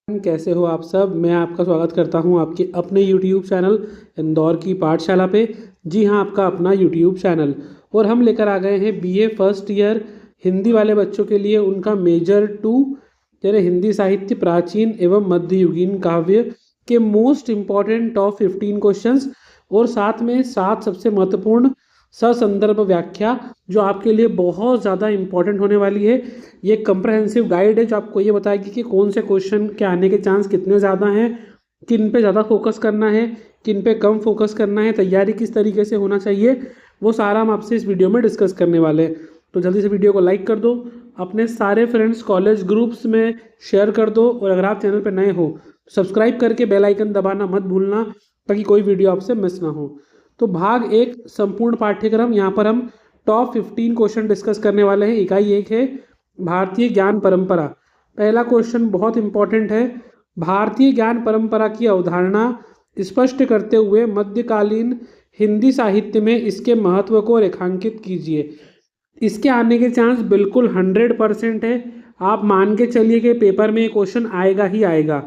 कैसे हो आप सब। मैं आपका स्वागत करता हूं आपके अपने YouTube चैनल इंदौर की पाठशाला पे। जी हाँ, आपका अपना YouTube चैनल। और हम लेकर आ गए हैं बीए फर्स्ट ईयर हिंदी वाले बच्चों के लिए उनका मेजर 2 यानी हिंदी साहित्य प्राचीन एवं मध्ययुगीन काव्य के मोस्ट इम्पॉर्टेंट टॉप 15 क्वेश्चंस और साथ में 7 सबसे महत्वपूर्ण ससंदर्भ व्याख्या जो आपके लिए बहुत ज़्यादा इंपॉर्टेंट होने वाली है। ये एक कंप्रहेंसिव गाइड है जो आपको ये बताएगी कि कौन से क्वेश्चन के आने के चांस कितने ज़्यादा हैं, किन पे ज़्यादा फोकस करना है, किन पे कम फोकस करना है, तैयारी किस तरीके से होना चाहिए, वो सारा हम आपसे इस वीडियो में डिस्कस करने वाले हैं। तो जल्दी से वीडियो को लाइक कर दो, अपने सारे फ्रेंड्स कॉलेज ग्रुप्स में शेयर कर दो और अगर आप चैनल पर नए हो सब्सक्राइब करके बेल आइकन दबाना मत भूलना ताकि कोई वीडियो आपसे मिस ना हो। तो भाग एक संपूर्ण पाठ्यक्रम, यहाँ पर हम टॉप 15 क्वेश्चन डिस्कस करने वाले हैं। इकाई एक है भारतीय ज्ञान परंपरा। पहला क्वेश्चन बहुत इंपॉर्टेंट है। भारतीय ज्ञान परंपरा की अवधारणा स्पष्ट करते हुए मध्यकालीन हिंदी साहित्य में इसके महत्व को रेखांकित कीजिए। इसके आने के चांस बिल्कुल 100% है। आप मान के चलिए कि पेपर में क्वेश्चन आएगा ही आएगा।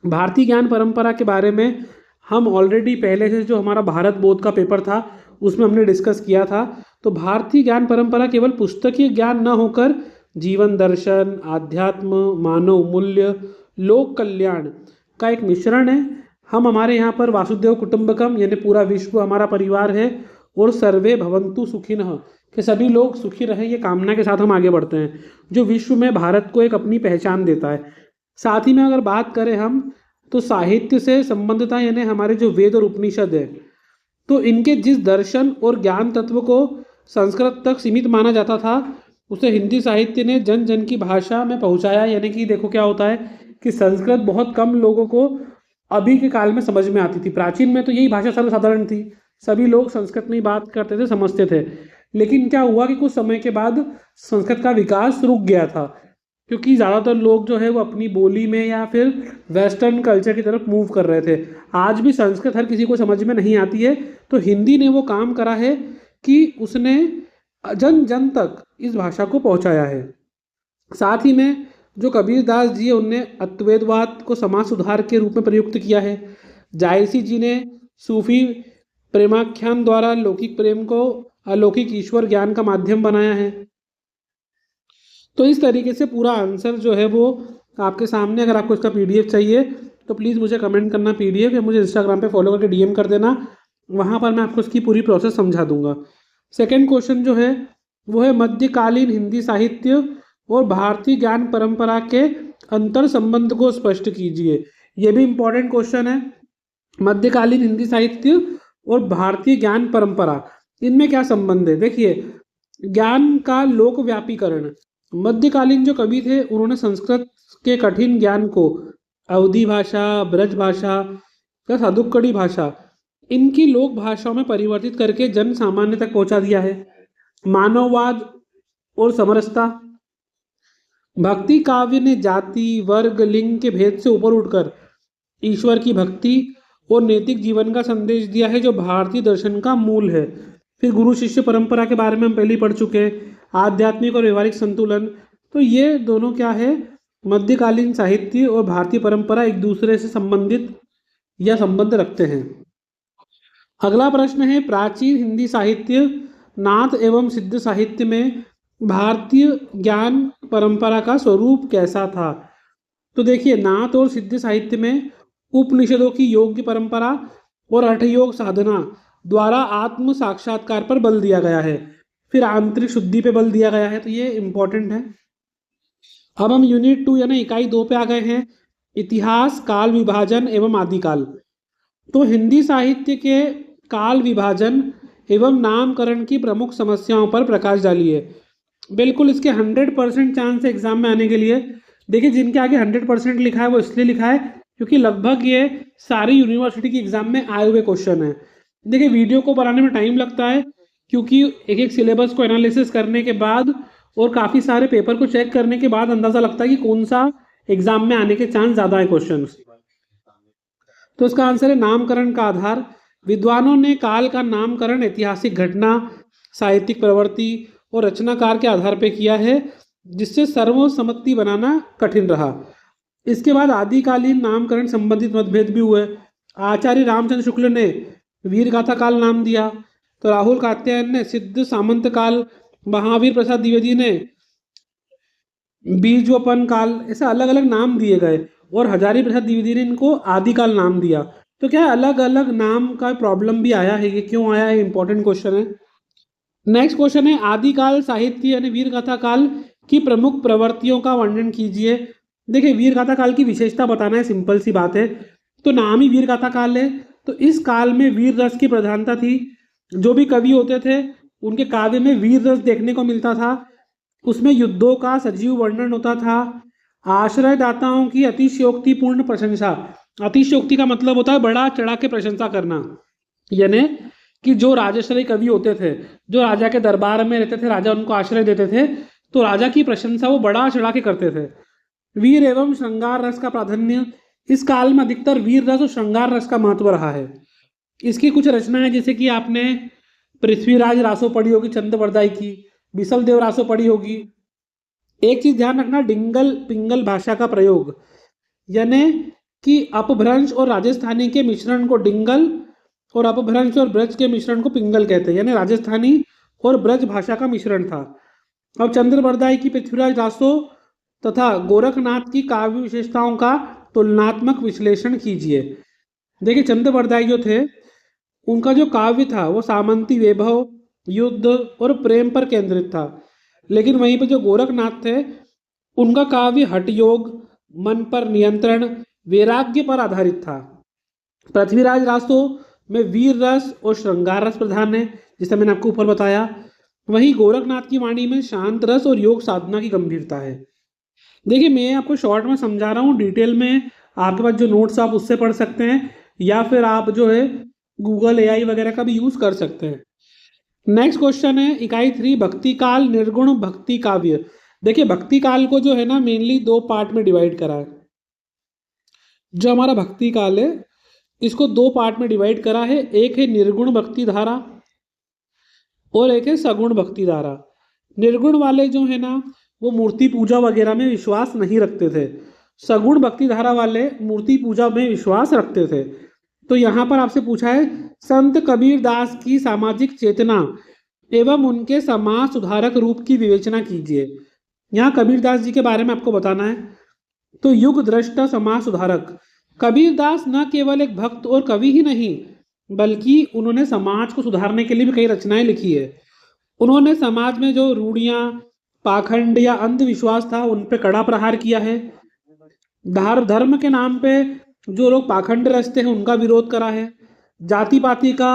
भारतीय ज्ञान परंपरा के बारे में हम ऑलरेडी पहले से जो हमारा भारत बोर्ड का पेपर था उसमें हमने डिस्कस किया था। तो भारतीय ज्ञान परंपरा केवल पुस्तकीय ज्ञान न होकर जीवन दर्शन, आध्यात्म, मानव मूल्य, लोक कल्याण का एक मिश्रण है। हमारे यहाँ पर वासुदेव कुटुंबकम यानी पूरा विश्व हमारा परिवार है और सर्वे भवन्तु सुखिनः कि सभी लोग सुखी रहें, ये कामना के साथ हम आगे बढ़ते हैं, जो विश्व में भारत को एक अपनी पहचान देता है। साथ ही में अगर बात करें हम तो साहित्य से संबंधता यानी हमारे जो वेद और उपनिषद है, तो इनके जिस दर्शन और ज्ञान तत्व को संस्कृत तक सीमित माना जाता था उसे हिंदी साहित्य ने जन जन की भाषा में पहुंचाया। यानी कि देखो क्या होता है कि संस्कृत बहुत कम लोगों को अभी के काल में समझ में आती थी। प्राचीन में तो यही भाषा सर्वसाधारण थी, सभी लोग संस्कृत में ही बात करते थे, समझते थे। लेकिन क्या हुआ कि कुछ समय के बाद संस्कृत का विकास रुक गया था क्योंकि ज़्यादातर लोग जो है वो अपनी बोली में या फिर वेस्टर्न कल्चर की तरफ मूव कर रहे थे। आज भी संस्कृत हर किसी को समझ में नहीं आती है, तो हिंदी ने वो काम करा है कि उसने जन जन तक इस भाषा को पहुंचाया है। साथ ही में जो कबीरदास जी है उनने अद्वैतवाद को समाज सुधार के रूप में प्रयुक्त किया है। जायसी जी ने सूफी प्रेमाख्यान द्वारा लौकिक प्रेम को अलौकिक ईश्वर ज्ञान का माध्यम बनाया है। तो इस तरीके से पूरा आंसर जो है वो आपके सामने। अगर आपको इसका पीडीएफ चाहिए तो प्लीज़ मुझे कमेंट करना पीडीएफ, या मुझे इंस्टाग्राम पे फॉलो करके डीएम कर देना, वहाँ पर मैं आपको इसकी पूरी प्रोसेस समझा दूंगा। सेकंड क्वेश्चन जो है वो है मध्यकालीन हिंदी साहित्य और भारतीय ज्ञान परंपरा के अंतर संबंध को स्पष्ट कीजिए। ये भी इंपॉर्टेंट क्वेश्चन है। मध्यकालीन हिंदी साहित्य और भारतीय ज्ञान परंपरा, इनमें क्या संबंध है। देखिए, ज्ञान का लोकव्यापीकरण। मध्यकालीन जो कवि थे उन्होंने संस्कृत के कठिन ज्ञान को अवधी भाषा, ब्रज भाषा या साधुकड़ी भाषा, इनकी लोक भाषाओं में परिवर्तित करके जन सामान्य तक पहुंचा दिया है। मानववाद और समरसता। भक्ति काव्य ने जाति, वर्ग, लिंग के भेद से ऊपर उठकर ईश्वर की भक्ति और नैतिक जीवन का संदेश दिया है जो भारतीय दर्शन का मूल है। फिर गुरु शिष्य परंपरा के बारे में हम पहले ही पढ़ चुके हैं। आध्यात्मिक और व्यवहारिक संतुलन। तो ये दोनों क्या है, मध्यकालीन साहित्य और भारतीय परंपरा एक दूसरे से संबंधित या संबंध रखते हैं। अगला प्रश्न है प्राचीन हिंदी साहित्य, नाथ एवं सिद्ध साहित्य में भारतीय ज्ञान परंपरा का स्वरूप कैसा था। तो देखिए, नाथ और सिद्ध साहित्य में उपनिषदों की योग्य परंपरा और हठयोग साधना द्वारा आत्म साक्षात्कार पर बल दिया गया है। फिर आंतरिक शुद्धि पे बल दिया गया है, तो ये इंपॉर्टेंट है। अब हम यूनिट 2 यानी इकाई 2 पे आ गए हैं, इतिहास, काल विभाजन एवं आदिकाल। तो हिंदी साहित्य के काल विभाजन एवं नामकरण की प्रमुख समस्याओं पर प्रकाश डालिए। बिल्कुल इसके 100% चांस है एग्जाम में आने के लिए। देखिए, जिनके आगे 100% लिखा है वो इसलिए लिखा है क्योंकि लगभग ये सारी यूनिवर्सिटी की एग्जाम में आए हुए क्वेश्चन है। देखिए, वीडियो को बनाने में टाइम लगता है क्योंकि एक एक सिलेबस को एनालिसिस करने के बाद और काफ़ी सारे पेपर को चेक करने के बाद अंदाज़ा लगता है कि कौन सा एग्जाम में आने के चांस ज़्यादा है क्वेश्चन। तो इसका आंसर है नामकरण का आधार। विद्वानों ने काल का नामकरण ऐतिहासिक घटना, साहित्यिक प्रवृत्ति और रचनाकार के आधार पर किया है, जिससे सर्वसम्मति बनाना कठिन रहा। इसके बाद आदिकालीन नामकरण संबंधित मतभेद भी हुए। आचार्य रामचंद्र शुक्ल ने वीर गाथा काल नाम दिया, तो राहुल कात्यायन ने सिद्ध सामंत काल, महावीर प्रसाद द्विवेदी ने बीजोपन काल, ऐसे अलग अलग नाम दिए गए और हजारी प्रसाद द्विवेदी ने इनको आदिकाल नाम दिया। तो क्या अलग अलग नाम का प्रॉब्लम भी आया है, ये क्यों आया है, इंपॉर्टेंट क्वेश्चन है। नेक्स्ट क्वेश्चन है, आदिकाल साहित्य यानी वीर गाथा काल की प्रमुख प्रवृत्तियों का वर्णन कीजिए। देखिए, वीर गाथा काल की विशेषता बताना है, सिंपल सी बात है। तो नाम ही वीर गाथा काल है, तो इस काल में वीर रस की प्रधानता थी। जो भी कवि होते थे उनके काव्य में वीर रस देखने को मिलता था। उसमें युद्धों का सजीव वर्णन होता था। आश्रयदाताओं की अतिशयोक्तिपूर्ण प्रशंसा, अतिशयोक्ति का मतलब होता है बड़ा चढ़ा के प्रशंसा करना, यानी कि जो राजश्रय कवि होते थे, जो राजा के दरबार में रहते थे, राजा उनको आश्रय देते थे, तो राजा की प्रशंसा वो बड़ा चढ़ा के करते थे। वीर एवं श्रृंगार रस का प्राधान्य, इस काल में अधिकतर वीर रस और श्रृंगार रस का महत्व रहा है। इसकी कुछ रचनाएं जैसे कि आपने पृथ्वीराज रासो पढ़ी होगी चंद्रवरदाई की, बिसल देव रासो पढ़ी होगी। एक चीज ध्यान रखना, डिंगल पिंगल भाषा का प्रयोग, यानी कि अपभ्रंश और राजस्थानी के मिश्रण को डिंगल और अपभ्रंश और ब्रज के मिश्रण को पिंगल कहते हैं, यानी राजस्थानी और ब्रज भाषा का मिश्रण था। अब चंद्रवरदाई की पृथ्वीराज रासो तथा गोरखनाथ की काव्य विशेषताओं का तुलनात्मक विश्लेषण कीजिए। देखिए, चंद्रवरदाई जो थे उनका जो काव्य था वो सामंती वैभव, युद्ध और प्रेम पर केंद्रित था, लेकिन वहीं पर जो गोरखनाथ थे उनका काव्य हठयोग, मन पर नियंत्रण, वैराग्य पर आधारित था। पृथ्वीराज रासो में वीर रस और श्रृंगार रस प्रधान है, जिसे मैंने आपको ऊपर बताया। वहीं गोरखनाथ की वाणी में शांत रस और योग साधना की गंभीरता है। देखिए, मैं आपको शॉर्ट में समझा रहा हूँ, डिटेल में आपके पास जो नोट्स आप उससे पढ़ सकते हैं, या फिर आप जो है गूगल एआई वगैरह का भी यूज कर सकते हैं। नेक्स्ट क्वेश्चन है, इकाई 3 भक्ति काल निर्गुण भक्ति काव्य। देखिए, भक्ति काल को जो है ना मेनली 2 पार्ट में डिवाइड करा है। जो हमारा भक्ति काल है इसको 2 पार्ट में डिवाइड करा है। एक है निर्गुण भक्ति धारा और एक है सगुण भक्ति धारा। निर्गुण वाले जो है ना वो मूर्ति पूजा वगैरह में विश्वास नहीं रखते थे। सगुण भक्ति धारा वाले मूर्ति पूजा में विश्वास रखते थे। तो यहाँ पर आपसे पूछा है, संत कबीर दास की सामाजिक चेतना एवं उनके समाज सुधारक रूप की विवेचना कीजिए। यहाँ कबीर दास जी के बारे में आपको बताना है। तो युग दृष्टा समाज सुधारक, कबीर दास न केवल एक भक्त और कवि ही नहीं, बल्कि उन्होंने समाज को सुधारने के लिए भी कई रचनाएं लिखी है। उन्होंने समाज में जो रूढ़ियां, पाखंड या अंधविश्वास था उन पे कड़ा प्रहार किया है। धर्म के नाम पे जो लोग पाखंड रचते हैं उनका विरोध करा है। जाति पाति का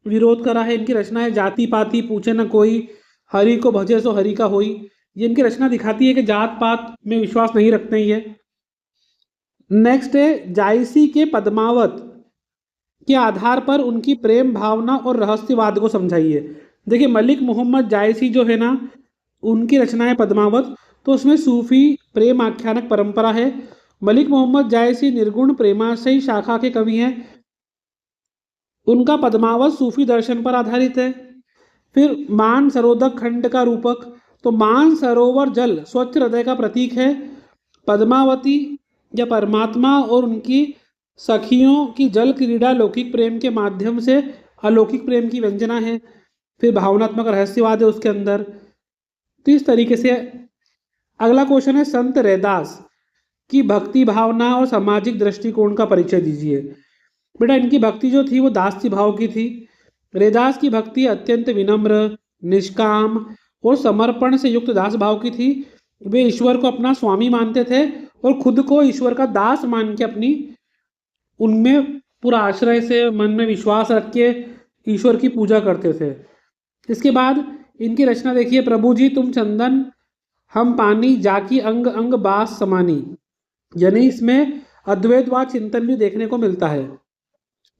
विरोध करा है। इनकी रचना है जाति पाति पूछे न कोई, हरि को भजे सो हरि का होई। ये इनकी रचना दिखाती है कि जात पात में विश्वास नहीं रखते हैं ये। नेक्स्ट है, जायसी के पद्मावत के आधार पर उनकी प्रेम भावना और रहस्यवाद को समझाइए। देखिए, मलिक मोहम्मद जायसी जो है ना उनकी रचना है पद्मावत, तो उसमें सूफी प्रेम आख्यानक परंपरा है। मलिक मोहम्मद जायसी निर्गुण प्रेमाशयी शाखा के कवि हैं। उनका पद्मावत सूफी दर्शन पर आधारित है। फिर मान सरोदक खंड का रूपक, तो मान सरोवर जल स्वच्छ हृदय का प्रतीक है। पद्मावती या परमात्मा और उनकी सखियों की जल क्रीड़ा लौकिक प्रेम के माध्यम से अलौकिक प्रेम की व्यंजना है। फिर भावनात्मक रहस्यवाद है उसके अंदर। तो इस तरीके से अगला क्वेश्चन है, संत रैदास की भक्ति भावना और सामाजिक दृष्टिकोण का परिचय दीजिए। बेटा, इनकी भक्ति जो थी वो दास्य भाव की थी। रैदास की भक्ति अत्यंत विनम्र, निष्काम और समर्पण से युक्त दास भाव की थी। वे ईश्वर को अपना स्वामी मानते थे और खुद को ईश्वर का दास मान के अपनी उनमें पूरा आश्रय से मन में विश्वास रख के ईश्वर की पूजा करते थे। इसके बाद इनकी रचना देखिए, प्रभु जी तुम चंदन हम पानी, जाकी अंग अंग बास समानी, यानी इसमें अद्वैतवाद चिंतन भी देखने को मिलता है।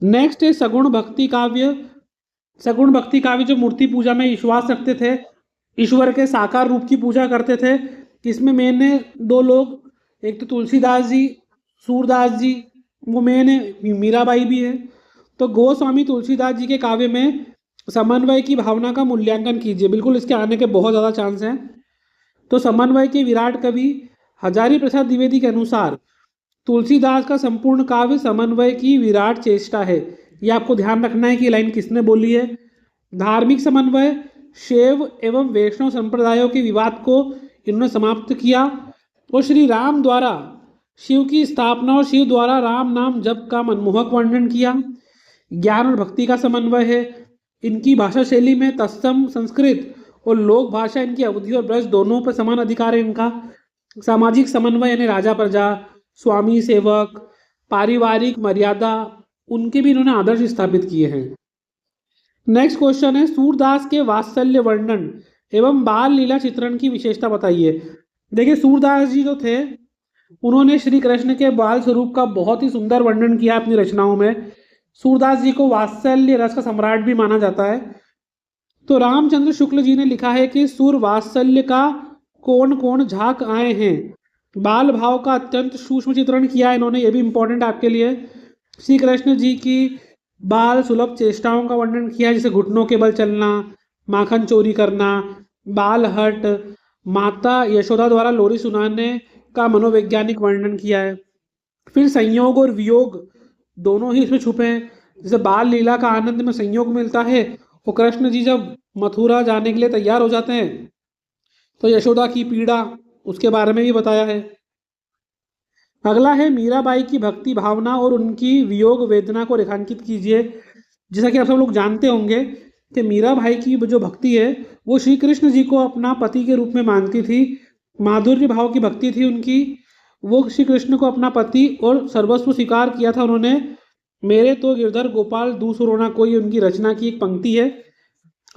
नेक्स्ट है सगुण भक्ति काव्य। सगुण भक्ति काव्य जो मूर्ति पूजा में विश्वास रखते थे, ईश्वर के साकार रूप की पूजा करते थे। इसमें मेन है 2 लोग, एक तो तुलसीदास जी, सूरदास जी, वो मेन है, मीराबाई भी है। तो गोस्वामी तुलसीदास जी के काव्य में समन्वय की भावना का मूल्यांकन कीजिए। बिल्कुल इसके आने के बहुत ज़्यादा चांस हैं। तो समन्वय के विराट कवि हजारी प्रसाद द्विवेदी के अनुसार तुलसीदास का संपूर्ण काव्य समन्वय की विराट चेष्टा है। ये आपको ध्यान रखना है कि लाइन किसने बोली है। धार्मिक समन्वय, शैव एवं वैष्णव संप्रदायों के विवाद को इन्होंने समाप्त किया और श्री राम द्वारा शिव की स्थापना और शिव द्वारा राम नाम जप का मनमोहक वर्णन किया। ज्ञान और भक्ति का समन्वय है। इनकी भाषा शैली में तत्सम संस्कृत और लोक भाषा, इनकी अवधि और ब्रज दोनों पर समान अधिकार है इनका। सामाजिक समन्वय यानी राजा प्रजा, स्वामी सेवक, पारिवारिक मर्यादा, उनके भी इन्होंने आदर्श स्थापित किए हैं। नेक्स्ट क्वेश्चन है, सूरदास के वात्सल्य वर्णन एवं बाल लीला चित्रण की विशेषता बताइए। देखिए सूरदास जी जो थे उन्होंने श्री कृष्ण के बाल स्वरूप का बहुत ही सुंदर वर्णन किया अपनी रचनाओं में। सूरदास जी को वात्सल्य रस का सम्राट भी माना जाता है। तो रामचंद्र शुक्ल जी ने लिखा है कि सुर वात्सल्य का कौन कौन झांक आए हैं। बाल भाव का अत्यंत सूक्ष्म चित्रण किया है इन्होंने, ये भी इंपॉर्टेंट आपके लिए। श्री कृष्ण जी की बाल सुलभ चेष्टाओं का वर्णन किया है, जैसे घुटनों के बल चलना, माखन चोरी करना, बाल हट, माता यशोदा द्वारा लोरी सुनाने का मनोवैज्ञानिक वर्णन किया है। फिर संयोग और वियोग दोनों ही इसमें छुपे हैं। जैसे बाल लीला का आनंद में संयोग मिलता है और कृष्ण जी जब मथुरा जाने के लिए तैयार हो जाते हैं तो यशोदा की पीड़ा, उसके बारे में भी बताया है। अगला है मीराबाई की भक्ति भावना और उनकी वियोग वेदना को रेखांकित कीजिए। जैसा कि आप सब लोग जानते होंगे कि मीराबाई की जो भक्ति है वो श्री कृष्ण जी को अपना पति के रूप में मानती थी। माधुर्य भाव की भक्ति थी उनकी। वो श्री कृष्ण को अपना पति और सर्वस्व स्वीकार किया था उन्होंने। मेरे तो गिरधर गोपाल दूसरो ना कोई, उनकी रचना की एक पंक्ति है।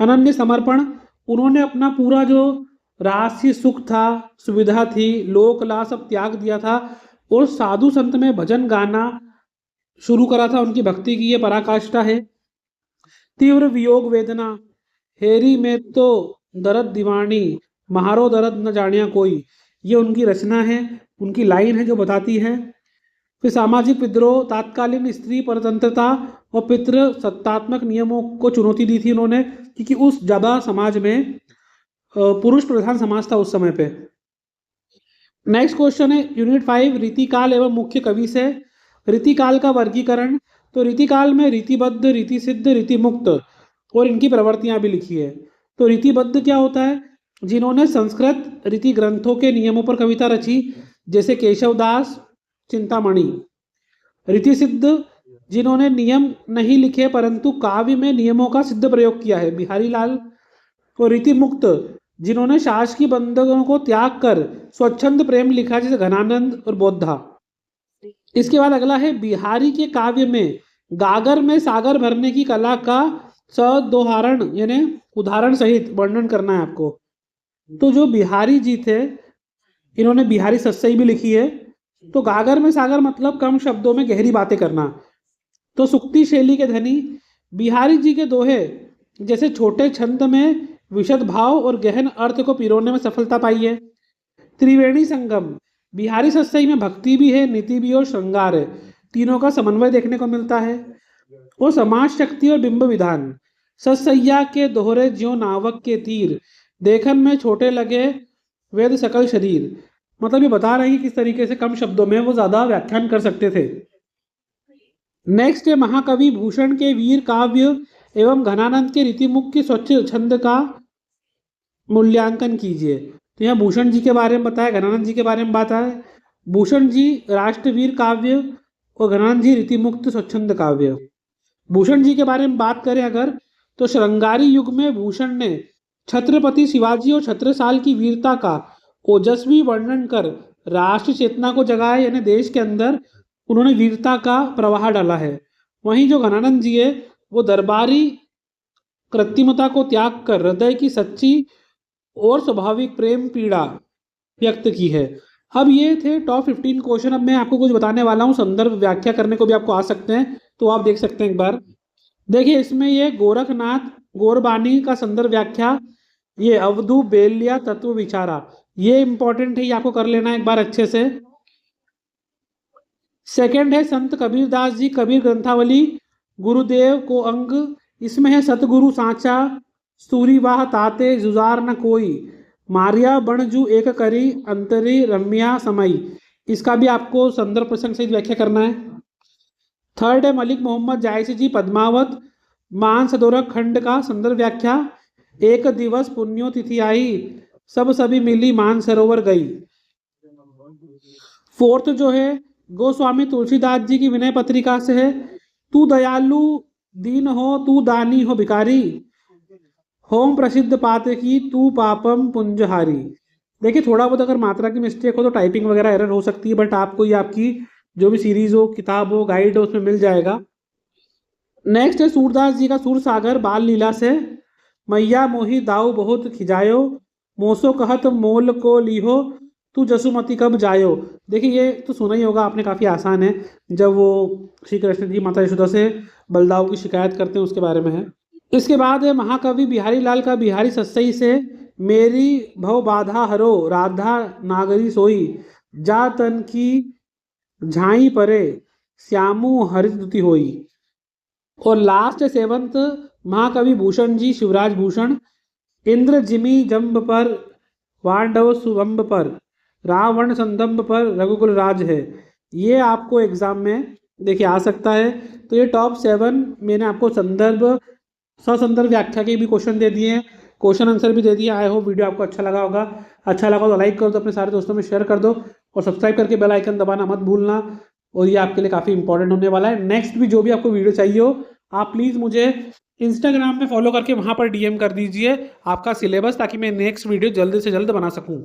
अनन्य समर्पण, उन्होंने अपना पूरा जो राशि सुख था, सुविधा थी, लोक लाभ सब त्याग दिया था और साधु संत में भजन गाना शुरू करा था। उनकी भक्ति की ये पराकाष्ठा है। तीव्र वियोग वेदना, हेरी में तो दर्द दीवानी, महारो दर्द न जानिया कोई, ये उनकी रचना है, उनकी लाइन है जो बताती है। फिर सामाजिक विद्रोह, तात्कालीन स्त्री परतंत्रता और पितृ सत्तात्मक नियमों को चुनौती दी थी उन्होंने, क्योंकि उस ज़्यादा समाज में पुरुष प्रधान समाज था उस समय पे। नेक्स्ट क्वेश्चन है यूनिट 5 रीतिकाल एवं मुख्य कवि से। रीतिकाल का वर्गीकरण, तो रीतिकाल में रीतिबद्ध, रीति सिद्ध, रीति मुक्त और इनकी प्रवृत्तियां भी लिखी है। तो रीतिबद्ध क्या होता है? जिन्होंने संस्कृत रीति ग्रंथों के नियमों पर कविता रची, जैसे केशवदास, चिंतामणि। रीति सिद्ध, जिन्होंने नियम नहीं लिखे परंतु काव्य में नियमों का सिद्ध प्रयोग किया है, बिहारी लाल। और रीति मुक्त, जिन्होंने शासकीय बंधनों को त्याग कर स्वच्छंद प्रेम लिखा, जैसे घनानंद और बौद्धा। इसके बाद अगला है बिहारी के काव्य में गागर में सागर भरने की कला का सदोहारण यानी उदाहरण सहित वर्णन करना है आपको। तो जो बिहारी जी थे इन्होंने बिहारी सत्सई भी लिखी है। तो गागर में सागर मतलब कम शब्दों में गहरी बातें करना। तो सुक्ति शैली के धनी बिहारी जी के दोहे जैसे छोटे छंद में विशद भाव और गहन अर्थ को पिरोने में सफलता पाई है। त्रिवेणी संगम, बिहारी सत्सई में भक्ति भी है, नीति भी और श्रृंगार है, तीनों का समन्वय देखने को मिलता है। और समाज शक्ति और बिंब विधान, सत्सैया के दोहरे ज्यों नावक के तीर, देखन में छोटे लगे वेद सकल शरीर। मतलब ये बता रहे हैं कि किस तरीके से कम शब्दों में वो ज्यादा व्याख्यान कर सकते थे। नेक्स्ट है महाकवि भूषण के वीर काव्य एवं घनानंद के रीतिमुख के स्वच्छ छंद का मूल्यांकन कीजिए। तो यहाँ भूषण जी के बारे में बताया, घनानंद जी के बारे में बात है। भूषण जी राष्ट्रवीर काव्य और घनानंद जी रीतिमुक्त स्वच्छंद काव्य। भूषण जी के बारे में बात करें अगर, तो श्रृंगारी युग में भूषण ने छत्रपति शिवाजी और छत्रसाल की वीरता का ओजस्वी वर्णन कर राष्ट्र चेतना को जगाया, यानी देश के अंदर उन्होंने वीरता का प्रवाह डाला है। वहीं जो घनानंद जी है वो दरबारी कृत्रिमता को त्याग कर हृदय की सच्ची और स्वाभाविक प्रेम पीड़ा व्यक्त की है। अब ये थे टॉप 15 क्वेश्चन। अब मैं आपको कुछ बताने वाला हूँ, संदर्भ व्याख्या करने को भी आपको आ सकते हैं, तो आप देख सकते हैं एक बार। देखिए इसमें ये गोरखनाथ गोरबानी का संदर्भ व्याख्या, ये अवधू बेलिया तत्व विचारा, ये इंपॉर्टेंट है, ये आपको कर लेना है एक बार अच्छे से। सेकंड है संत कबीरदास जी कबीर ग्रंथावली गुरुदेव को अंग, इसमें है सतगुरु सांचा सूरीवाह ताते जुजार न कोई, मारिया बणजू एक करी अंतरी रम्या समई, इसका भी आपको संदर्भ प्रसंग सहित व्याख्या करना है। थर्ड है मलिक मोहम्मद जायसी जी पद्मावत मान सदोरक खंड का संदर्भ व्याख्या। एक दिवस पुण्यो तिथि आई सब सभी मिली मान सरोवर गई। फोर्थ जो है गोस्वामी तुलसीदास जी की विनय पत्रिका से है। तू दयालु दीन हो तू दानी हो भिकारी होम प्रसिद्ध पात्र की तू पापम पुंजहारी। देखिए थोड़ा बहुत अगर मात्रा की मिस्टेक हो तो टाइपिंग वगैरह एरर हो सकती है, बट आपको ये आपकी जो भी सीरीज हो किताब हो गाइड हो उसमें मिल जाएगा। नेक्स्ट है सूरदास जी का सूर सागर बाल लीला से। मैया मोही दाऊ बहुत खिजायो मोसो कहत मोल को लीहो तू जसुमती कब जायो। देखिए ये तो सुना ही होगा आपने, काफ़ी आसान है। जब वो श्री कृष्ण जी माता यशोदा से बलदाऊ की शिकायत करते हैं उसके बारे में है। इसके बाद है महाकवि बिहारी लाल का बिहारी सस्सई से। मेरी भव बाधा हरो राधा नागरी सोई जा तन की झाई परे श्यामू हरिदुति होई। और लास्ट है सेवंत महाकवि भूषण जी शिवराज भूषण। इंद्र जिमी जम्ब पर वांडव सुवंब पर रावण संदंब पर रघुकुल राज है। ये आपको एग्जाम में देखिए आ सकता है। तो ये टॉप 7 मैंने आपको संदर्भ ससंदर्भ व्याख्या के भी क्वेश्चन दे दिए हैं, क्वेश्चन आंसर भी दे दिए। आई होप वीडियो आपको अच्छा लगा होगा। अच्छा लगा तो लाइक कर दो, अपने सारे दोस्तों में शेयर कर दो और सब्सक्राइब करके बेल आइकन दबाना मत भूलना। और ये आपके लिए काफ़ी इंपॉर्टेंट होने वाला है। नेक्स्ट भी जो भी आपको वीडियो चाहिए हो आप प्लीज़ मुझे इंस्टाग्राम में फॉलो करके वहाँ पर डीएम कर दीजिए आपका सिलेबस, ताकि मैं नेक्स्ट वीडियो जल्द से जल्द बना सकूँ।